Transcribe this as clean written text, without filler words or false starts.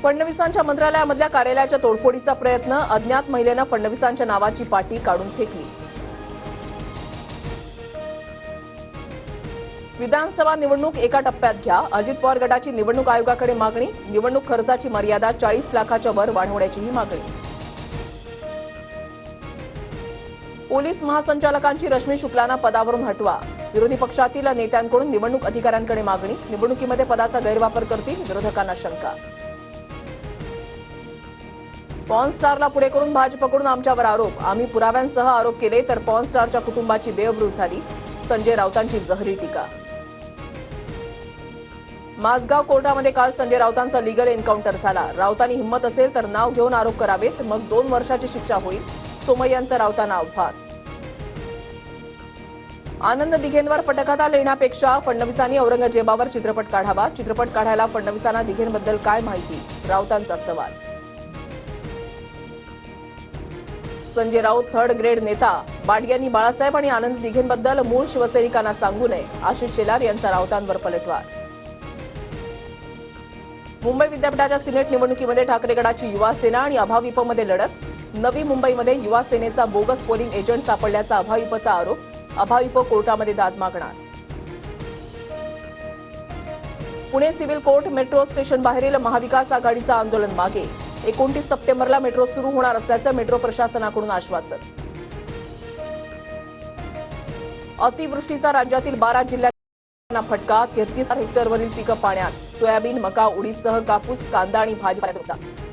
फडणवीसांच्या मंत्रालयामधल्या कार्यालयाच्या तोडफोडीचा प्रयत्न, अज्ञात महिलेनं फडणवीसांच्या नावाची पाटी काढून फेकली. विधानसभा निवडणूक एका टप्प्यात घ्या, अजित पवार गटाची निवडणूक आयोगाकडे मागणी. निवडणूक खर्चाची मर्यादा 40 लाखाच्या वर वाढवण्याचीही मागणी. पोलीस महासंचालकांची रश्मी शुक्लांना पदावरून हटवा. विरोधी पक्षातील नेत्यांकडून निवडणूक अधिकाऱ्यांकडे मागणी. निवडणुकीमध्ये पदाचा गैरवापर करतील विरोधकांना शंका. पॉर्न स्टारला पुढे करून भाजपकडून आमच्यावर आरोप. आम्ही पुराव्यांसह आरोप केले तर पॉर्न स्टारच्या कुटुंबाची बेअब्रू झाली. संजय राऊतांची जहरी टीका. माझगाव कोर्टामध्ये काल संजय राऊतांचा लीगल एन्काउंटर झाला. राऊतांनी हिंमत असेल तर नाव घेऊन आरोप करावेत, मग 2 वर्षाची शिक्षा होईल. सोमय्यांचा राऊतांना आव्हान. आनंद दिघेंवर पटकथा लिहिण्यापेक्षा फडणवीसांनी औरंगजेबावर चित्रपट काढावा. चित्रपट काढायला फडणवीसांना दिघेंबद्दल काय माहिती, राऊतांचा सवाल. संजय राऊत थर्ड ग्रेड नेता. बाडग्यांनी बाळासाहेब आणि आनंद दिघेंबद्दल मूळ शिवसैनिकांना सांगू नये. आशिष शेलार यांचा राऊतांवर पलटवार. मुंबई विद्यापीठाच्या सिनेट निवडणुकीमध्ये ठाकरे गटाची युवा सेना आणि अभाविपमध्ये लढत. नवी मुंबईमध्ये युवा सेनेचा बोगस पोलिंग एजंट सापडल्याचा अभाविपचा आरोप. अभाविप कोर्टामध्ये दाद मागणार. Pune civil court metro station बाहेरील महाविकास आघाडीचं आंदोलन मागे. 29 सप्टेंबरला मेट्रो सुरू होणार असल्याचं मेट्रो प्रशासनाकडून आश्वासन. अतिवृष्टीचा राज्यातील 12 जिल्ह्यांना फटका. 33 हेक्टरवरील पिकं पाण्यात. सोयाबीन, मका, उडीदसह कापूस, कांदा आणि भाजीपाल्याचं नुकसान.